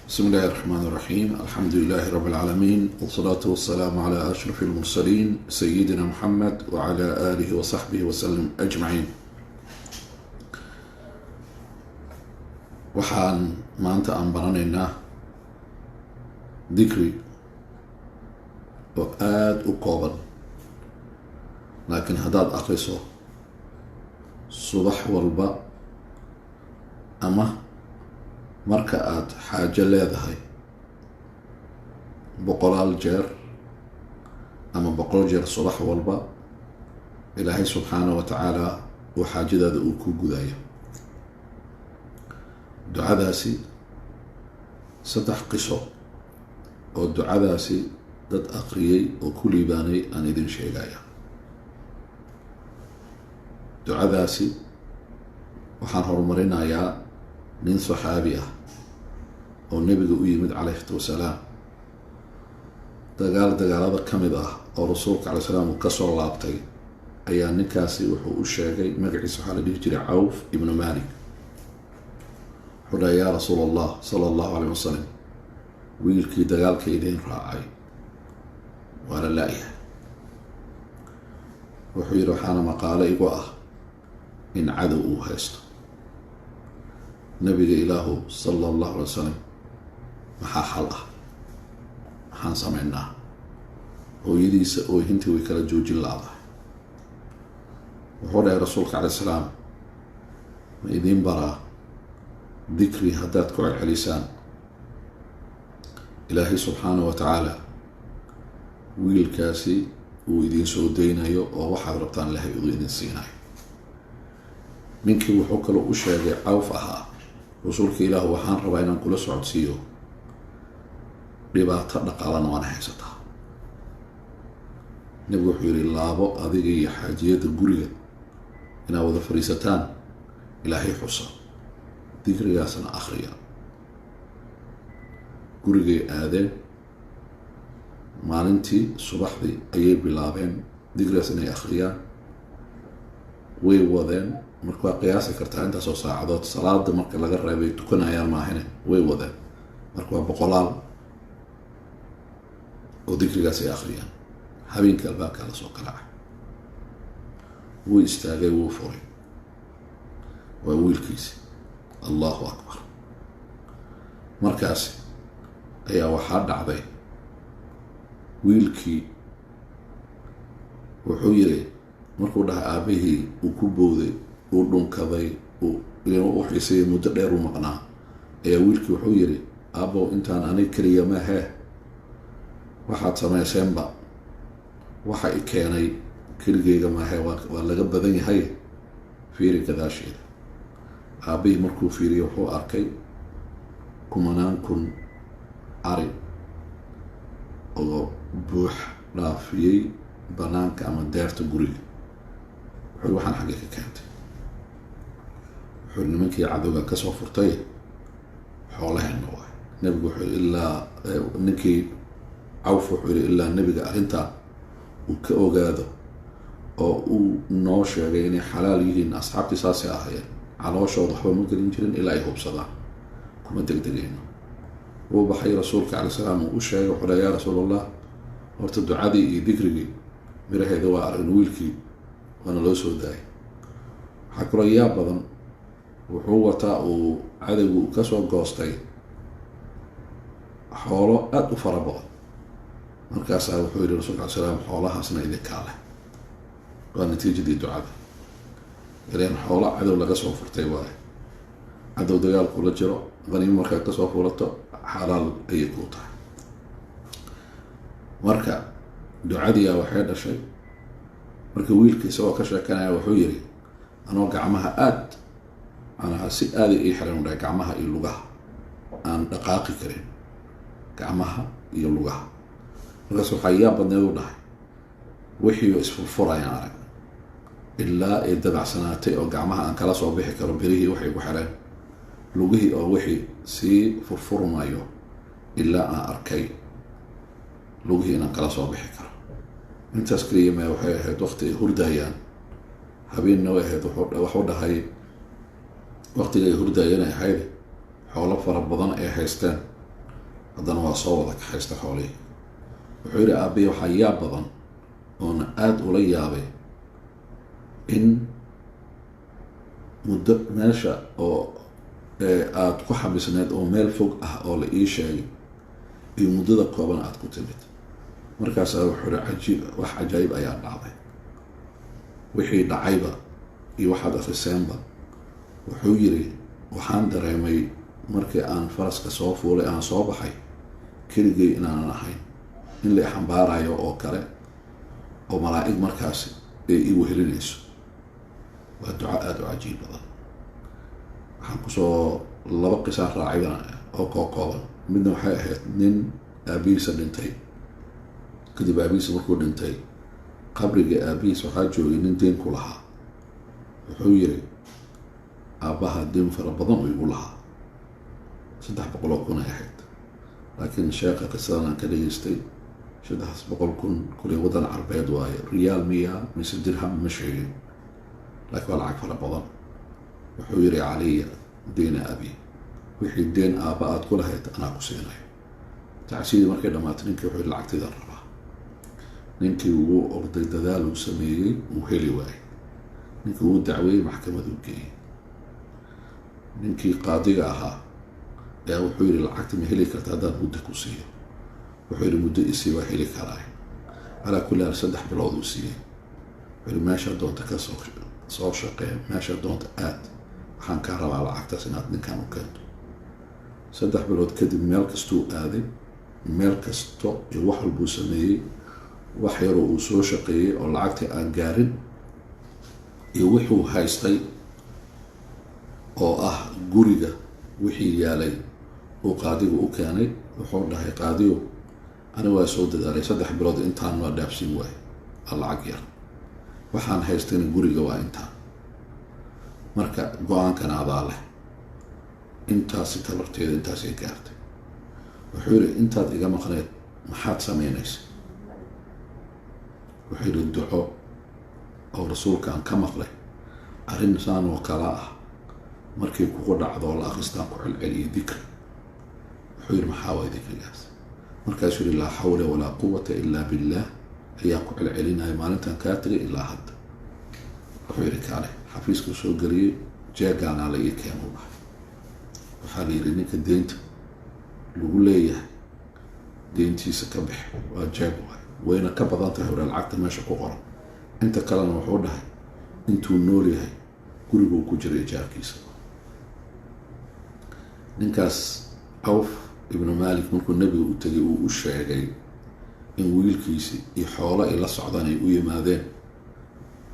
بسم الله الرحمن الرحيم. الحمد لله رب العالمين، والصلاة والسلام على أشرف المرسلين سيدنا محمد وعلى آله وصحبه وسلم أجمعين. waxaan maanta aan baranaynaa dikri oo aada u kooban, laakiin haddaad aqriso subax walba ama marka aad xaajo leedahay 100 jeer ama 100 jeer subax walba, ilaahay subxaanahu wa tacaala uu xaajadaada uu ku gudayo. ducadaasi 3 qiso oo ducadaasi dad aqriyay oo ku liibaanay aan idin sheegaya. ducadaasi waxaan horumarinayaa nin saxaabi ah oo nebiga u yimid calayhi wasalaam. dagaalada ka mid ah oo rasuulka calayhi salaam uu kasoo laabtay ayaa ninkaasi wuxuu u sheegay, magaciisa waxaa la dhihi jiray Cawf ibnu Malik. wuxuu dhahay: yaa rasuul allah sala allahu calayh wasalam, wiilkii dagaalka idiin raacay waa la la-yahay. wuxuu yidhi: waxaana maqaalo igu ah in cadow uu haysto. nabiga ilaahu sala allahu alay wasalam, maxaa xal ah? maxaan sameynaa? hooyadiisa oohintii way kala joojin la-dahay. wuxuu dhahay rasuulka calayh salaam, ma idiin baraa dikri haddaad ku celcelisaan ilaahay subxaanahu wa tacaala wiilkaasi uu idiin soo daynayo oo waxaad rabtaan ilaahay uu idin siinayo. ninkii wuxuu kaloo u sheegay Cawf ahaa: rasuulka ilaahu, waxaan rabaa inaan kula socodsiiyo dhibaato dhaqaalana waana haysataa. nabigu wuxuu yidhi: laabo adiga iyo xaajiyadda guriga inaad wada fadhiisataan, ilaahay xusa, dikrigaasna akhriya. gurigay aadeen, maalintii subaxdii ayay bilaabeen dikrigaas inay akhriyaan. way wadeen, marka waa qiyaasi kartaa intaasoo saacadood. salaada marka laga reebay tukanayaan maahine way wadeen, marka waa 100 oo dikrigaas ay akhriyaan. habeenka albaabkaa lasoo kalacay, wuu istaagay, wuu furay. waa wiilkiisi. allahu akbar. markaasi ayaa waxaa dhacday, wiilkii wuxuu yiri, markuu dhahay aabahii uu ku booday, uu dhunkaday, inuu u xiisayay muddo dheer u maqnaa, ayaa wiilkii wuxuu yiri: aabbow, intaan anig keliya mahee, waxaad samayseenba waxa i keenay keligeyga mahee, waa laga badan yahay, fiiri gadaasheeda. aabihii markuu fiiriyey wuxuu arkay 10,000 ari oo buux dhaafiyey banaanka ama deerta guriga. wuxuu waxaan xaggee ka keentay? wuxuu nimankii cadowga kasoo furtay xoolaheenna waay. nabigu wuxuu ilaa ninkii Cawf wuxuu yidhi ilaa nabiga arrintaa uu ka ogaado oo uu noo sheegay inay xalaal yihiin, asxaabtii saasay ahayeen, calooshooda waxba ma gelin jirin ilaa ay hubsadaan, kuma degdegayno. wuu baxay, rasuulka calay salaam uu u sheegay. wuxuu dhahay: yaa rasuul allah, horta ducadii iyo dikrigii miraheeda waa arrin, wiilkii waana loo soo daayay. waxaa kaloo yaa badan, wuxuu wataa uu cadowgu kasoo goostay xoolo aada u fara badan. markaasaa wuxuu yidhi rasuulka calay salaam, xoolahaasna idinkaa leh. waa natiijadii ducada. ileen xoolo cadow laga soo furtay waaye. cadow dagaalku la jiro, qaniimo markaad kasoo fulato xalaal ayay kuu tahay. marka ducadiia waxay dhashay. marka wiilkii isagoo ka sheekanaya wuxuu yidhi: anoo gacmaha anaha si aada ii xiran u dhahay, gacmaha iyo lugaha aan dhaqaaqi karin, gacmaha iyo lugaha. markaas waxaa yaa badneed u dhahay, wixii oo isfurfurayaan arag, ilaa ay dabacsanaatay oo gacmaha aan kala soo bixi karo, birihii waxay ku xireen, lugihii oo wixii sii furfurmayo, ilaa aan arkay lugihii inaan kala soo bixi karo. intaas keliya ma waxay ahayd waqti ay hurdayaan. habeenna way ahayd. waxu dhahay waqtiga ay hurdayeen ay ahayd xoolo fara badan ay haysteen haddana waa soo wada kaxaysta xoolihii. wuxuu yidhi aabbiya waxaa yaab badan oona aada ula yaabay in muddo meesha oo aada ku xabisneed oo meel fog ah oo la ii sheegay iyo muddada kooban aada ku timid. markaasaa wuxuu yidhi wax cajaayib ayaa dhacday. wixii dhacayba iyo waxaad akriseenba wuxuu yidhi waxaan dareemay markii aan faraska soo fuulay aan soo baxay keligay inaanan ahayn, in la xambaarayo oo kale oo malaa'ig markaasi ay ii wehelinayso. waa duco aada u cajiib badan. waxaan kusoo 2 qisaa raacida oo kooban. midna waxay ahayd nin aabihiisa dhintay, kadib aabihiisa markuu dhintay qabriga aabihiisa waxaa joogay nin deen ku lahaa. wuxuu yidhi aabbaha deen fara badan u igu lahaa, 300 kun ay ahayd, laakiin sheekha qisadan aan ka dhageystay 300 kun kuley waddan carbeed waaye, riyaal miya mise dirham ma sheegin, laakiin waa lacag fara badan. wuxuu yidhi caliya deena abi, wixii deen aabba aad ku lahayd anaa ku siinayo. tacsiidii markay dhammaatay ninkii wuxuu yidhi lacagtaydan rabaa. ninkii wuu orday, dadaal uu sameeyey, wuu heli waayey. ninkii wuu dacweeyey, maxkamaduu geeyey. ninkii qaadiga ahaa ayaa wuxuu yidhi lacagta ma heli karta haddaan muddo ku siiyo? wuxuu yidhi muddo isii waa heli karaa. calaa kulli haal 3 bilood uu siiyey. wuxuu yidhi meeshaa doonta ka soo shaqee, meeshaa doonta aad, waxaan kaa rabaa lacagtaas inaad ninkan u keento. 3 bilood kadib meel kastuu aaday, meel kasto iyo wax walbuu sameeyey. wax yaroo uu soo shaqeeyey oo lacagtii aan gaarin iyo wuxuu haystay oo ah guriga wixii yaalay uu qaadigu u keenay. wuxuu dhahay qaadigu ani waa soo dadaalay 3 bilood intaan waa dhaafsiin waay, waa lacag yar, waxaan haystayna guriga waa intaan, marka go-aankan adaa leh, intaasi tabarteeda intaasay gaartay. wuxuu yidhi intaad iga maqneed maxaad samaynaysa? wuxuu yidhi duco oo rasuulkaan ka maqlay, arrin saan oo kala ah markii kugu dhacdo la akhristaan ku celceliyay dikri. wuxuu yidhi maxaa waay dikrigaas? markaasuu yidhi laa xawla walaa quwata ilaa billah ayaan ku celcelinaya maalintan kaa tegay ilaa hadda. wuxuu yidhi kaale xafiiskuu soo geliyey, jeegaanaa la ii keenu dhahay. waxaa la yidhi ninka deynta lagu leeyahay deyntiisa ka bix, waa jeeg waay, wayna ka badan tahay hore lacagta meesha ku qoran. inta kalena wuxuu dhahay intuu nool yahay guriguu ku jiray jaarkiisa. ninkaas Awf ibnu Malik markuu nabiga u tegay uu u sheegay in wiilkiisii iyo xoolo ay la socdaan ay u yimaadeen,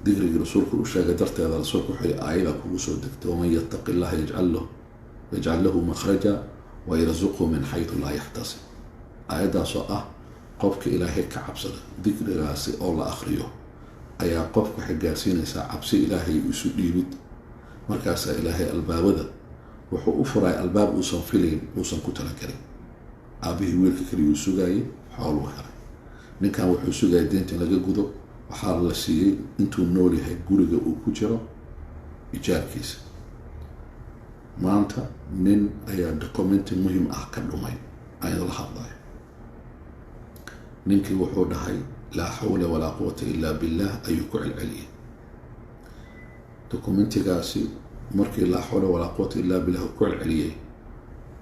dikrigii rasuulku u sheegay darteeda rasuulku wuxuu aayada kugu soo degtay, waman yattaqi illaha yajcal lahu makhraja wa yarzuqhu min xaytu laa yaxtasib. aayaddaasoo ah qofka ilaahay ka cabsada, dikrigaasi oo la akhriyo ayaa qofka waxay gaarsiinaysaa cabsi ilaahay isu dhiibid. markaasaa ilaahay albaabada wuxuu u furay albaab uusan filayn, uusan ku talagelin. aabbihii wiilka kaliyuu sugaayey, xooluu helay. ninkan wuxuu sugayay deynta in laga gudo, waxaa la siiyey intuu nool yahay guriga uu ku jiro ijaarkiisa. maanta nin ayaa documenti muhim ah ka dhumay ayada la hadlayo. ninkii wuxuu dhahay laa xawla walaa quwata ilaa billah ayuu ku celceliyey. documentigaasi markii laa xawla walaa quwata illaa billah ku celceliyey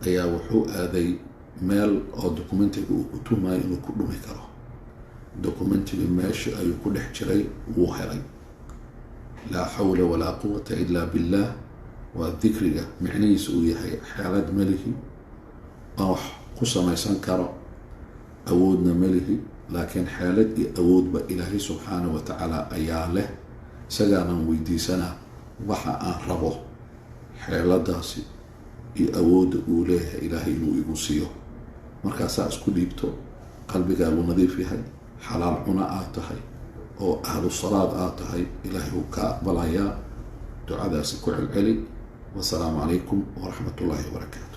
ayaa wuxuu aaday meel oo documentiga uu ku tumayo inuu ku dhumi karo. documentiga meesha ayuu ku dhex jiray, wuu helay. laa xawla walaa quwata illaa billah waa dikriga micnihiisa uu yahay xeelad melihi aan wax ku samaysan karo, awoodna melihi, laakiin xeelad iyo awoodba ilaahay subxaanahu wa tacaala ayaa leh. isagaanan weydiisanaa waxa aan rabo, xeeladaasi iyo awoodda uu leeyahay ilaahay inuu igu siiyo. markaasaa isku dhiibto, qalbigaagu nadiif yahay, xalaal cuna aad tahay oo ahlu salaad aad tahay, ilaahay uu ka aqbalayaa. ducadaasi ku celceli. wasalaamu calaykum waraxmatullaahi wabarakaatu.